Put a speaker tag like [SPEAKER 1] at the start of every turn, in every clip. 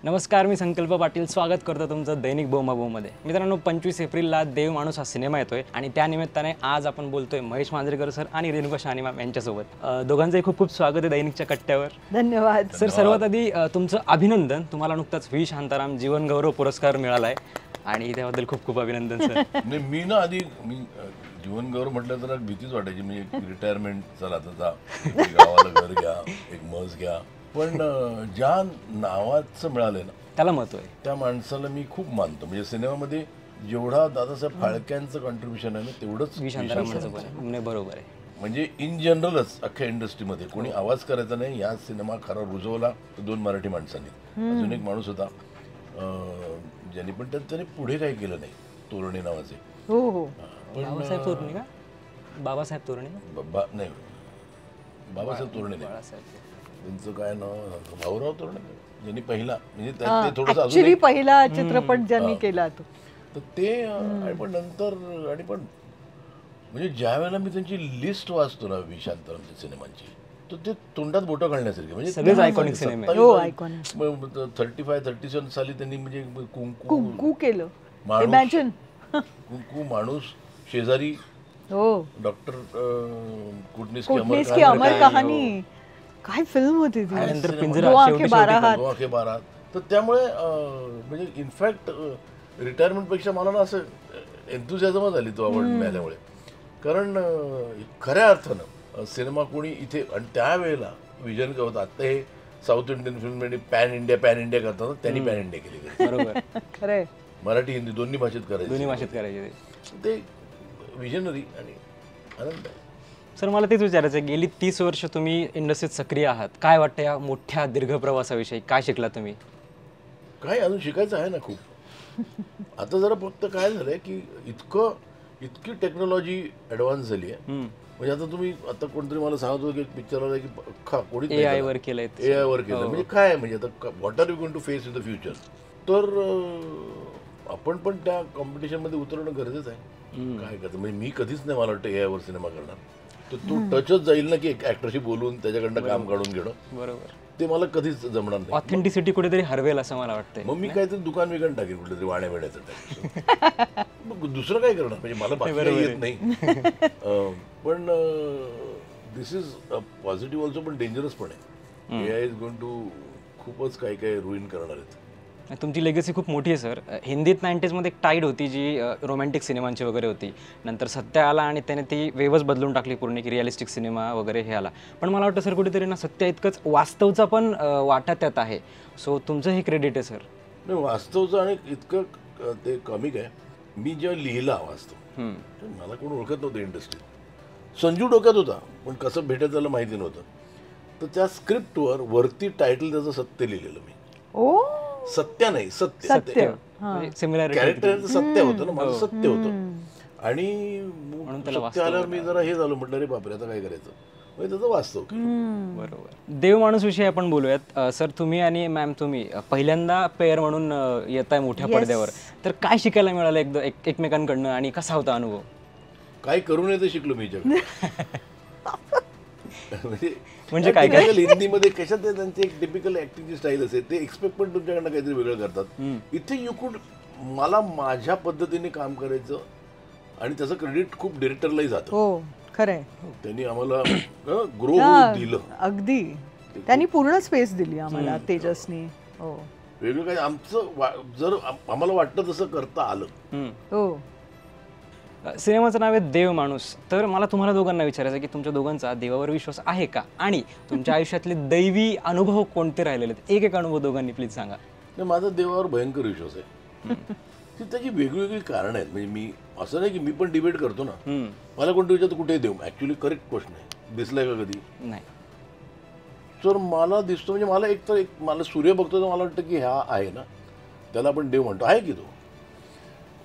[SPEAKER 1] नमस्कार, मी संकल्प पाटील स्वागत करतो तुमचं दैनिक बोमाबोमध्ये. मित्रांनो, 25 एप्रिलला देव माणूस हा सिनेमा येतोय आणि त्या निमित्ताने आज आपण बोलतोय महेश मांजरेकर सर आणि रेणुका शहाणे मॅम यांच्यासोबत. दोघांचंही खूप खूप स्वागत आहे दैनिकच्या कट्ट्यावर.
[SPEAKER 2] धन्यवाद
[SPEAKER 1] सर. सर्वात आधी तुमचं अभिनंदन. तुम्हाला नुकताच व्ही शांताराम जीवन गौरव पुरस्कार मिळाला आहे आणि त्याबद्दल खूप खूप अभिनंदन सर.
[SPEAKER 3] नाही, मी ना आधी जीवन गौरव म्हटलं तर भीतीच वाटायची. म्हणजे रिटायरमेंट चला आता गावाला घर घ्या, एक मज घ्या, पण ज्या नावाचं मिळालंय ना
[SPEAKER 1] त्याला महत्व आहे.
[SPEAKER 3] त्या माणसाला मी खूप मानतो. म्हणजे सिनेमामध्ये जेवढा दादासाहेब फाळक्यांचं कॉन्ट्रीब्युशन आहे ना तेवढंच
[SPEAKER 1] व्ही शांतारामांचं पण आहे. बरोबर आहे.
[SPEAKER 3] म्हणजे इन जनरलच अख्ख्या इंडस्ट्रीमध्ये कोणी आवाज करायचा नाही. या सिनेमा खरा रुजवला दोन मराठी माणसांनी. अजून एक माणूस होता ज्यांनी, पण त्याने पुढे काही केलं नाही, तोरणे नावाचे.
[SPEAKER 2] हो हो.
[SPEAKER 1] बाबासाहेब तोरणे का? बाबासाहेब तोरणे
[SPEAKER 3] नाही, बाबासाहेब तोरणे नाही, त्यांचं काय नाव, भाऊराव तोरणे, ज्यांनी पहिला म्हणजे ते थोडंसं
[SPEAKER 2] ऍक्च्युली पहिला चित्रपट ज्यांनी केला तो.
[SPEAKER 3] तर ते पण नंतर आणि पण म्हणजे ज्या वेळेला मी त्यांची लिस्ट वाचतो ना व्ही शांतारामच्या सिनेमांची, तर ते तोंडात बोटं घालण्यासारखी. म्हणजे
[SPEAKER 1] सगळेच आयकॉनिक सिनेमे.
[SPEAKER 3] 37 साली त्यांनी म्हणजे
[SPEAKER 2] कुंकू केलं,
[SPEAKER 3] इमॅजिन, कुंकू, माणूस, शेजारी,
[SPEAKER 2] हो,
[SPEAKER 3] डॉक्टर कुटनीस
[SPEAKER 2] की अमर कहाणी, काय फिल्म होती ती.
[SPEAKER 1] नंतर पिंजरा,
[SPEAKER 2] शेवटी
[SPEAKER 3] 12. तर त्यामुळे म्हणजे इनफॅक्ट रिटायरमेंट पेक्षा मला ना असं एन्थुसियाझमच आली तो आवड मिळाल्यामुळे. कारण खऱ्या अर्थानं सिनेमा कोणी इथे, आणि त्यावेळेला विजन काय होतं, आता हे south Indian film pan India करतात, त्यांनी पॅन इंडिया केली.
[SPEAKER 1] बरोबर.
[SPEAKER 2] खरंय.
[SPEAKER 3] मराठी हिंदी दोन्ही भाषेत
[SPEAKER 1] करायचे
[SPEAKER 3] ते विजनरी आणि आनंद आहे.
[SPEAKER 1] सर, मला तेच विचारायचं आहे, गेली 30 वर्ष तुम्ही इंडस्ट्रीत सक्रिय आहात. काय वाटतं या मोठ्या दीर्घ प्रवासाविषयी? काय शिकला तुम्ही?
[SPEAKER 3] काय अजून शिकायचं आहे ना खूप. आता जरा फक्त काय झालंय की इतकी टेक्नॉलॉजी ॲडव्हान्स झाली आहे. म्हणजे आता तुम्ही आता कोणतरी मला सांगतो की पिक्चर आला की कोणीच
[SPEAKER 1] AI वर केलंय.
[SPEAKER 3] AI वर केलं. म्हणजे काय, म्हणजे आता what are you going to face in the future. तर आपण पण त्या कॉम्पिटिशनमध्ये उतरणं गरजेचं आहे. काय करतं म्हणजे मी कधीच नाही, मला वाटतं AI वर सिनेमा करणार. तर तो टचच जाईल ना की एक ऍक्टरशी बोलून त्याच्याकडनं काम काढून घेणं. बरोबर. ते मला कधीच जमणार नाही.
[SPEAKER 1] ऑथेंटिसिटी कुठेतरी हरवेल असं मला वाटतंय.
[SPEAKER 3] मग मी काहीतरी दुकान विकून टाकेन कुठेतरी वाण्या वेड्याचं टाकेन. मग दुसरं काय करणार, म्हणजे मला बाकी येत नाही. पण दिस इज पॉझिटिव्ह ऑल्सो, पण डेंजरस पण आहे. AI इज गोइंग टू खूपच काही काही रुईन करणार आहेत.
[SPEAKER 1] तुमची लेगसी खूप मोठी आहे सर. हिंदीत 90s मध्ये एक टाईड होती जी रोमॅन्टिक सिनेमांची वगैरे होती. नंतर सत्य आला आणि त्याने ती वेवच बदलून टाकली पूर्ण, की रिअलिस्टिक सिनेमा वगैरे हे आला. पण मला वाटतं सर कुठेतरी ना सत्य इतकंच वास्तवचा पण वाटा त्यात आहे. सो तुमचं हे क्रेडिट आहे सर.
[SPEAKER 3] नाही, वास्तवचं आणि इतकं ते कॉमिक आहे. मी जेव्हा लिहिला वास्तव, मला कोण ओळखत नव्हतं इंडस्ट्रीत. संजू डोक्यात होता, पण कसं भेटत त्याला माहिती नव्हतं. तर त्या स्क्रिप्टवर वरती टायटल त्याचं सत्य लिहिलेलं मी. सत्य नाही, सत्य. कॅरेक्टर सत्य होतं ना, माझं सत्य होतं. आणि सत्य आल्यावर मी जरा हे झालो, म्हटलं रे बापरे आता काय करायचं. म्हणजे त्याचं वास्तव.
[SPEAKER 1] बरोबर. देव माणूस विषयी आपण बोलूयात. सर, तुम्ही आणि मॅम तुम्ही पहिल्यांदा पेअर म्हणून येत आहे मोठ्या पडद्यावर. तर काय शिकायला मिळालं एकमेकांकडनं आणि कसा होता अनुभव?
[SPEAKER 3] काय करू नये ते शिकलो मी
[SPEAKER 1] म्हणजे काय काय
[SPEAKER 3] हिंदीमध्ये कशात त्यांची एक टिपिकल ऍक्टिंगची स्टाईल असेल, ते एक्सपेक्ट पण तुमच्याकडनं काहीतरी वेगळं करतात. इथे यू कुड, मला माझ्या पद्धतीने काम करायचं आणि त्याचं क्रेडिट खूप डिरेक्टरलाही जातं.
[SPEAKER 2] हो, खरंय.
[SPEAKER 3] त्यांनी आम्हाला ग्रो होऊ दिलं.
[SPEAKER 2] अगदी त्यांनी पूर्ण स्पेस दिली आम्हाला, तेजसनी. हो,
[SPEAKER 3] वेगळं काय आमचं जर आम्हाला वाटतं तसं करता आलं.
[SPEAKER 2] हो.
[SPEAKER 1] सिनेमाचं नाव आहे देव माणूस. तर मला तुम्हाला दोघांना विचारायचं की तुमच्या दोघांचा देवावर विश्वास आहे का, आणि तुमच्या आयुष्यातले दैवी अनुभव कोणते राहिलेले आहेत? एक अनुभव दोघांनी प्लीज सांगा.
[SPEAKER 3] नाही, माझा देवावर भयंकर विश्वास आहे. ती त्याची वेगवेगळी कारणं आहेत. म्हणजे मी असं नाही की मी पण डिबेट करतो ना. मला कोणतं विचारतं कुठे देव, ऍक्च्युली करेक्ट क्वेश्चन आहे. दिसलाय का कधी?
[SPEAKER 1] नाही.
[SPEAKER 3] तर मला दिसतो, म्हणजे मला एक मला सूर्य बघतो तर मला वाटतं की हा आहे ना, त्याला आपण देव म्हणतो, आहे की तो.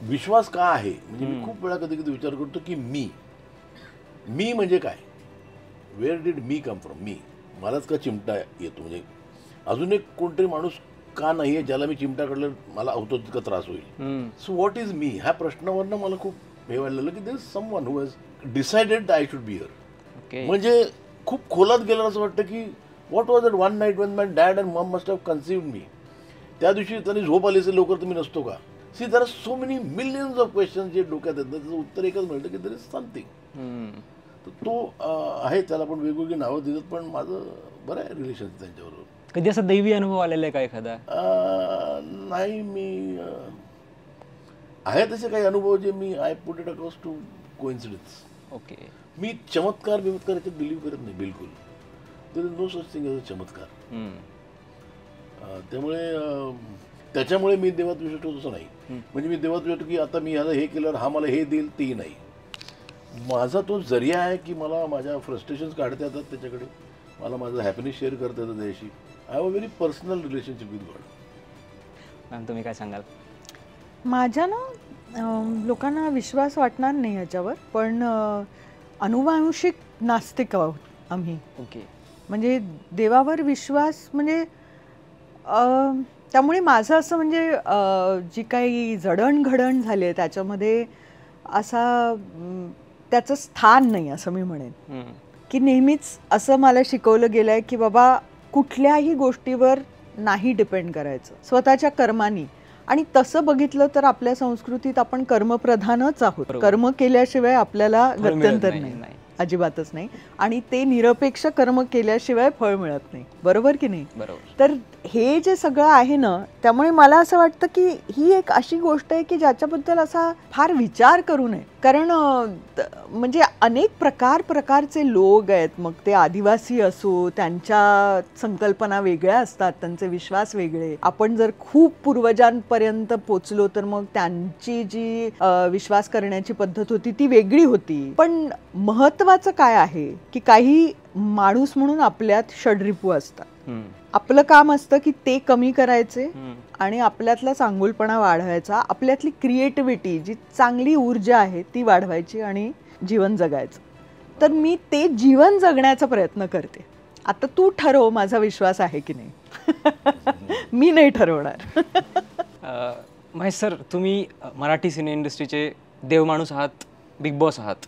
[SPEAKER 3] विश्वास का आहे, म्हणजे मी खूप वेळा कधी कधी विचार करतो की मी म्हणजे काय, where did me come from. मलाच का चिमटा येतो, म्हणजे अजून एक कोणतरी माणूस का नाही आहे ज्याला मी चिमटा काढलं मला होतो तितका त्रास होईल. सो व्हॉट इज मी, ह्या प्रश्नावरनं मला खूप हे वाटलेलं की there is someone who has decided that I should be here. म्हणजे खूप खोलात गेलं असं वाटतं की what was that one night when my dad and mom must have conceived me. त्या दिवशी त्यांनी झोप आली असेल लवकर, तुम्ही नसतो का? See there are so many millions of question जे डोक्यात येतात, त्याचं उत्तर एकच मिळतं की देर इज समथिंग. तर तो आहे, त्याला पण वेगवेगळी नावं दिलीत, पण माझं बरं आहे रिलेशन त्यांच्याबरोबर.
[SPEAKER 1] कधी असा दैवी अनुभव आलेला आहे का एखादा?
[SPEAKER 3] नाही, मी आहे तसे काही अनुभव जे मी I put it across to coincidence.
[SPEAKER 1] Okay.
[SPEAKER 3] मी चमत्कार बिमत्कार याच्यात बिलीव्ह करत नाही बिलकुल. There is no such thing as a चमत्कार. त्यामुळे त्याच्यामुळे मी देवात विश्वास ठेवतो असं नाही. म्हणजे मी देवात विश्वास ठेवतो की आता मी ह्याला हे केलं हा मला हे देईल, तेही नाही. माझा तो जरिया आहे की मला माझ्या फ्रस्ट्रेशन्स काढता येतात त्याच्याकडे, मला माझं हॅपीनेस शेअर करता येतं त्याच्याशी. I have a very personal relationship with God.
[SPEAKER 1] Ma'am तुम्ही काय सांगाल?
[SPEAKER 2] माझ्या ना लोकांना विश्वास वाटणार नाही याच्यावर, पण अनुवांशिक नास्तिक आहोत आम्ही.
[SPEAKER 1] ओके.
[SPEAKER 2] म्हणजे देवावर विश्वास म्हणजे त्यामुळे माझं असं म्हणजे जी काही जडणघडण झाली आहे त्याच्यामध्ये असा त्याचं स्थान नाही असं मी म्हणेन. की नेहमीच असं मला शिकवलं गेलं आहे की बाबा कुठल्याही गोष्टीवर नाही डिपेंड करायचं, स्वतःच्या कर्मानी. आणि तसं बघितलं तर आपल्या संस्कृतीत आपण कर्मप्रधानच आहोत. कर्म केल्याशिवाय आपल्याला गत्यंतर नाही, अजिबातच नाही. आणि ते निरपेक्ष कर्म केल्याशिवाय फळ मिळत नाही. बरोबर की नाही?
[SPEAKER 1] बरोबर.
[SPEAKER 2] तर हे जे सगळं आहे ना, त्यामुळे मला असं वाटतं की ही एक अशी गोष्ट आहे की ज्याच्याबद्दल असा फार विचार करू नये. कारण म्हणजे अनेक प्रकारचे लोक आहेत, मग ते आदिवासी असो, त्यांच्या संकल्पना वेगळ्या असतात, त्यांचे विश्वास वेगळे. आपण जर खूप पूर्वजांपर्यंत पोचलो तर मग त्यांची जी विश्वास करण्याची पद्धत होती ती वेगळी होती. पण महत्वाचं काय आहे की काही माणूस म्हणून आपल्यात षड्रिपू असतात. आपलं काम असतं की ते कमी करायचे आणि आपल्यातला चांगुलपणा वाढवायचा, आपल्यातली क्रिएटिव्हिटी जी चांगली ऊर्जा आहे ती वाढवायची आणि जीवन जगायचं. तर मी ते जीवन जगण्याचा प्रयत्न करते. आता तू ठरव माझा विश्वास आहे की नाही. मी नाही ठरवणार.
[SPEAKER 1] महेश सर, तुम्ही मराठी सिने इंडस्ट्रीचे देवमाणूस आहात, बिग बॉस आहात.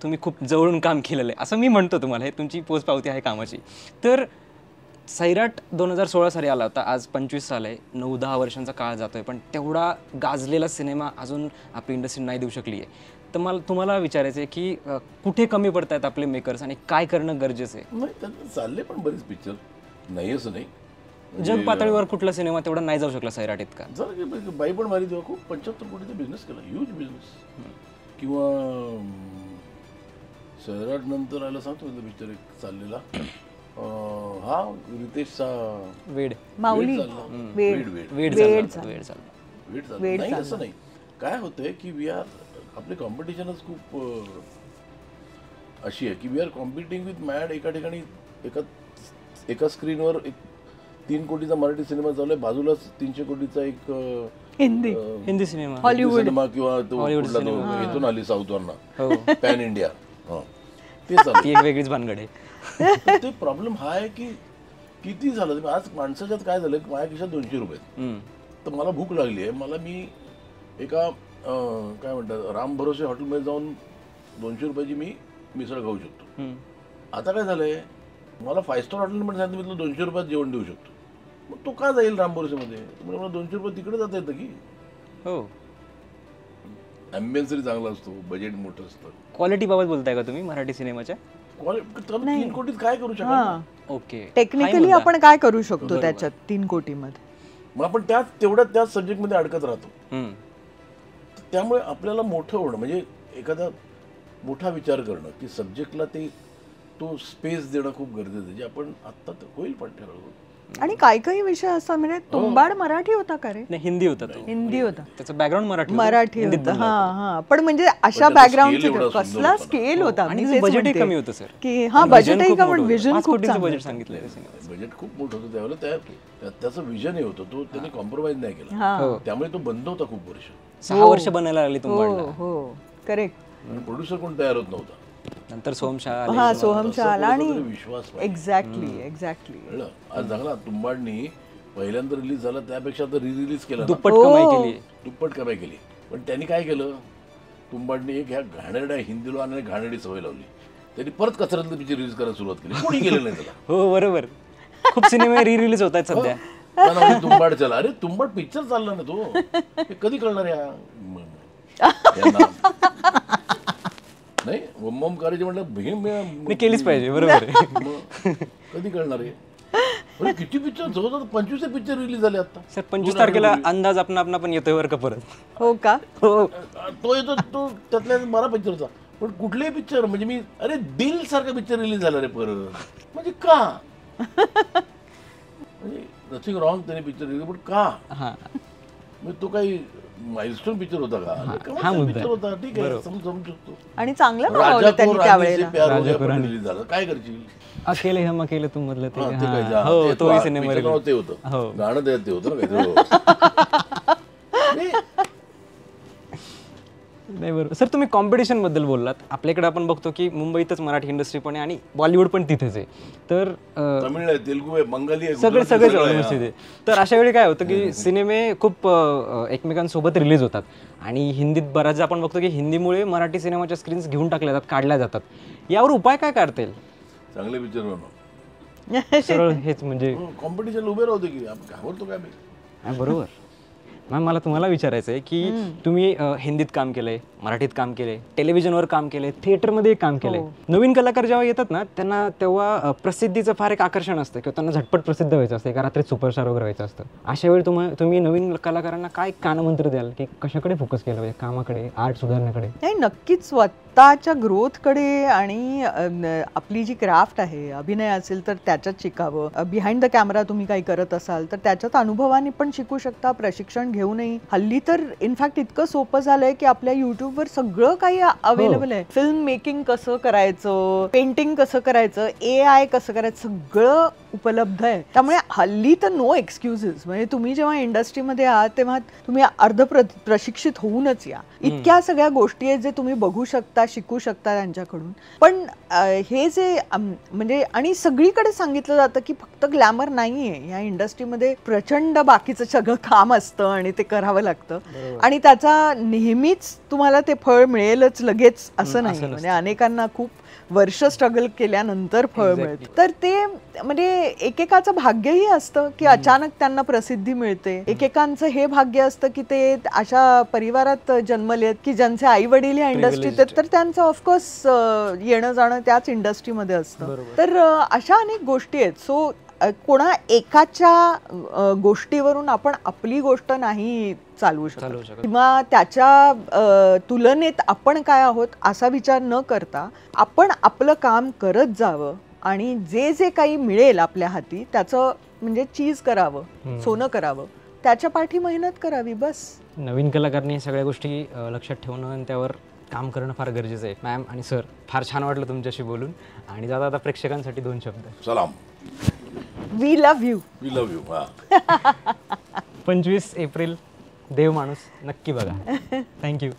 [SPEAKER 1] तुम्ही खूप जवळून काम केलेलं आहे असं मी म्हणतो तुम्हाला, हे तुमची पोचपावती आहे कामाची. तर सैराट 2016 साली आला होता, आज 25 साल आहे, 9-10 वर्षांचा काळ जातोय, पण तेवढा गाजलेला सिनेमा अजून आपली इंडस्ट्री नाही देऊ शकली आहे. तर मला तुम्हाला विचारायचं आहे की कुठे कमी पडत आहेत आपले मेकर्स आणि काय करणं गरजेचं आहे?
[SPEAKER 3] नाही, त्यांना चालले पण बरेच पिक्चर, नाही असं नाही.
[SPEAKER 1] जग पातळीवर कुठला सिनेमा तेवढा नाही जाऊ शकला सैराट इतका?
[SPEAKER 3] जर बाई पण मारी तेव्हा खूप 75 कोटीचा बिझनेस केला, ह्यूज बिझनेस. किंवा सैराट नंतर आला सांगतो पिक्चर एक चाललेला, हा रितेशचा
[SPEAKER 1] वेड,
[SPEAKER 2] माऊली,
[SPEAKER 1] वेड
[SPEAKER 3] नाही असं नाही. काय होतंय की वी आर, आपली कॉम्पिटिशनच खूप अशी आहे की we are competing with mad. एका ठिकाणी एका स्क्रीनवर 3 कोटीचा मराठी सिनेमा चालू आहे, बाजूलाच 300 कोटीचा एक
[SPEAKER 1] हिंदी सिनेमा,
[SPEAKER 2] हॉलिवूड
[SPEAKER 3] सिनेमा किंवा तो इथून आली साऊथवरना पॅन इंडिया. ते चालू,
[SPEAKER 1] ती एक वेगळीच भानगड आहे.
[SPEAKER 3] ते प्रॉब्लेम हा आहे की किती झालं. आज माणसाच्यात काय झालं की माझ्या खिशात 200 रुपये, तर मला भूक लागली आहे, मी एका काय म्हणतात राम भरोसे हॉटेलमध्ये जाऊन 200 रुपयाची मी मिसळ खाऊ शकतो. आता काय झालंय, मला 5 स्टार हॉटेलमध्ये सांगितलं 200 रुपयात जेवण देऊ शकतो. मग तो का जाईल राम भरोसेमध्ये? मला 200 रुपये तिकडे जाता येतं की?
[SPEAKER 1] हो,
[SPEAKER 3] ॲम्बियन्स तरी चांगला असतो, बजेट मोठं असतं.
[SPEAKER 1] क्वालिटी बाबत बोलताय का तुम्ही मराठी सिनेमाच्या?
[SPEAKER 3] 3 कोटीत काय करू शकतो?
[SPEAKER 1] ओके,
[SPEAKER 2] टेक्निकली आपण काय करू शकतो त्याच्यात 3 कोटीमध्ये?
[SPEAKER 3] मग आपण त्याच सब्जेक्टमध्ये अडकत राहतो. त्यामुळे आपल्याला मोठं होणं म्हणजे एखादा मोठा विचार करणं की सब्जेक्टला तो स्पेस देणं खूप गरजेचं आहे, जे आपण आत्ता तर होईल पण ठरवलं.
[SPEAKER 2] आणि काही विषय असतात म्हणजे तुंबाड मराठी होता का रे?
[SPEAKER 1] नाही, हिंदी होता तो.
[SPEAKER 2] हिंदी होता,
[SPEAKER 1] त्याचं बॅकग्राऊंड
[SPEAKER 2] मराठी होतं. हा, पण म्हणजे अशा बॅकग्राऊंडचा कसला स्केल होता.
[SPEAKER 1] आणि बजेटही कमी होतं सर.
[SPEAKER 2] की हा बजेटही का, पण विजन खूप
[SPEAKER 1] चांगलं बजेट सांगितलं सिनेमाचं.
[SPEAKER 3] बजेट खूप मोठं होतं त्यावेळेला, त्याचं विजनही होतं, तो त्यांनी कॉम्प्रोमाइज नाही केला, त्यामुळे तो बंद होता खूप वर्ष.
[SPEAKER 1] 6 वर्ष बनायला लागली तुंबाडला.
[SPEAKER 2] हो, करेक्ट.
[SPEAKER 3] प्रोड्युसर कोण तयार होत नव्हता.
[SPEAKER 1] नंतर सोहम शाह
[SPEAKER 2] आला आणि
[SPEAKER 3] विश्वास
[SPEAKER 2] एक्झॅक्टली
[SPEAKER 3] आज झाला. तुंबाडनी पहिल्यांदा रिलीज झाला त्यापेक्षा आता रिलीज केला,
[SPEAKER 1] दुप्पट
[SPEAKER 3] कमाई केली. पण त्यांनी काय केलं, तुंबाडनी एक ह्या घाणेरड्या हिंदीला आणि घाणेरडी सवय लावली. त्यांनी परत कचऱ्यातलं पिक्चर रिलीज करायला सुरुवात केली, कोणी केलं नाही त्याला.
[SPEAKER 1] हो बरोबर, खूप सिनेमे री रिलीज होत आहेत सध्या.
[SPEAKER 3] त्यांना म्हणजे तुंबाड चला. अरे तुंबाड पिक्चर चालला ना तो, हे कधी कळणार यांना? नाही ओम करायचे म्हटलं
[SPEAKER 1] मी केलीच पाहिजे, बरोबर आहे.
[SPEAKER 3] कधी कळणार आहे? अरे किती पिक्चर, जवळजवळ 25 पिक्चर रिलीज झाले आता.
[SPEAKER 1] सर 25 तारखेला अंदाज आपणा पण येतोय बरं का परत.
[SPEAKER 2] हो का?
[SPEAKER 3] तो येतो, तो त्यातल्या 12 पिक्चरचा. पण कुठलेही पिक्चर म्हणजे मी, अरे दिल सारखा पिक्चर रिलीज झाला रे परत, म्हणजे का? म्हणजे नथिंग रॉंग त्याने पिक्चर रिलीज, पण का? म्हणजे तो काही माइलस्टोन पिक्चर होता का? पिक्चर होता, ठीक आहे, समजू शकतो.
[SPEAKER 2] आणि चांगलं बनवलं त्यांनी त्यावेळेला.
[SPEAKER 3] रिलीज झालं, काय करशील?
[SPEAKER 1] अकेले हम अकेले तुम मधलं ते.
[SPEAKER 3] ते काय जा-
[SPEAKER 1] हो,
[SPEAKER 3] ते
[SPEAKER 1] तोही
[SPEAKER 3] तो-
[SPEAKER 1] सिनेमा
[SPEAKER 3] picture
[SPEAKER 1] release.
[SPEAKER 3] ते होतं.
[SPEAKER 1] हो.
[SPEAKER 3] गाणं ते होतं ना काहीतरी.
[SPEAKER 1] नाही बरोबर. सर तुम्ही कॉम्पिटिशन बद्दल बोललात. आपल्याकडे आपण बघतो की मुंबईतच मराठी इंडस्ट्री पण आहे आणि बॉलिवूड पण तिथेच आहे. तर
[SPEAKER 3] तमिळ आहे, तेलुगू आहे, बंगाली आहे,
[SPEAKER 1] सगळेच
[SPEAKER 3] गुजराती सगळं
[SPEAKER 1] ऑलमोस्ट
[SPEAKER 3] आहे.
[SPEAKER 1] तिथे. तर अशा वेळी काय होतं की सिनेमे खूप एकमेकांसोबत रिलीज होतात आणि हिंदीत बऱ्याचदा आपण बघतो की हिंदीमुळे मराठी सिनेमाच्या स्क्रीन्स घेऊन टाकल्या जातात, काढल्या जातात. यावर उपाय काय काढता येईल?
[SPEAKER 3] चांगले पिक्चर बनव.
[SPEAKER 1] सरळ हेच म्हणजे
[SPEAKER 3] कॉम्पिटिशन उभे राहते की घाबरतो काय मी?
[SPEAKER 1] बरोबर. मॅम मला तुम्हाला विचारायचं आहे की तुम्ही हिंदीत काम केलंय, मराठीत काम केलंय, टेलिव्हिजनवर काम केलंय, थिएटरमध्ये काम केलंय. नवीन कलाकार जेव्हा येतात ना त्यांना तेव्हा प्रसिद्धीचं फार एक आकर्षण असतं किंवा त्यांना झटपट प्रसिद्ध व्हायचं असतं, एका रात्रीत सुपरस्टार वगैरे व्हायचं असतं. अशा वेळी तुम्ही नवीन कलाकारांना काय कानमंत्र द्याल की कशाकडे फोकस केलं पाहिजे? कामाकडे, आर्ट सुधारण्याकडे?
[SPEAKER 2] नाही, नक्कीच स्वतःच्या ग्रोथकडे आणि आपली जी क्राफ्ट आहे, अभिनय असेल तर त्याच्यात शिकावं. बिहाइंड द कॅमेरा तुम्ही काही करत असाल तर त्याच्यात अनुभवाने पण शिकू शकता, प्रशिक्षण घेऊनही. हल्ली तर इनफॅक्ट इतकं सोपं झालंय की आपल्या युट्यूबवर सगळं काही अवेलेबल आहे. फिल्म मेकिंग कसं करायचं, पेंटिंग कसं करायचं, AI कसं करायचं, सगळं उपलब्ध आहे. त्यामुळे हल्ली तर नो एक्सक्युजेस. म्हणजे तुम्ही जेव्हा इंडस्ट्रीमध्ये आहात तेव्हा तुम्ही प्रशिक्षित होऊनच या. इतक्या सगळ्या गोष्टी आहेत जे तुम्ही बघू शकता, शिकू शकता त्यांच्याकडून. पण हे जे म्हणजे आणि सगळीकडे सांगितलं जातं की फक्त ग्लॅमर नाहीये या इंडस्ट्रीमध्ये, प्रचंड बाकीचं सगळं काम असतं आणि ते करावं लागतं आणि त्याचा नेहमीच तुम्हाला ते फळ मिळेलच लगेच असं नाही. म्हणजे अनेकांना खूप वर्ष स्ट्रगल केल्यानंतर फळ मिळतं. तर ते म्हणजे एकेकाचं भाग्यही असतं की अचानक त्यांना प्रसिद्धी मिळते. एकेकांचं हे भाग्य असतं की ते अशा परिवारात जन्मलेत की ज्यांचे आई वडील या इंडस्ट्रीत आहेत, तर त्यांचं ऑफकोर्स येणं जाणं त्याच इंडस्ट्रीमध्ये असतं. तर अशा अनेक गोष्टी आहेत. सो कोणा एकाच्या गोष्टीवरून आपण आपली गोष्ट नाही चालवू शकत किंवा त्याच्या तुलनेत आपण काय आहोत असा विचार न करता आपण आपलं काम करत जावं आणि जे जे काही मिळेल आपल्या हाती त्याचं म्हणजे चीज करावं, सोनं करावं, त्याच्या पाठी मेहनत करावी, बस.
[SPEAKER 1] नवीन कलाकारांनी सगळ्या गोष्टी लक्षात ठेवणं आणि त्यावर काम करणं फार गरजेचं आहे. मॅम आणि सर, फार छान वाटलं तुमच्याशी बोलून. आणि जाता आता प्रेक्षकांसाठी 2 शब्द.
[SPEAKER 3] सलाम.
[SPEAKER 2] We love you.
[SPEAKER 3] We love you.
[SPEAKER 1] 25 April Dev Manus नक्की बघा. थँक्यू.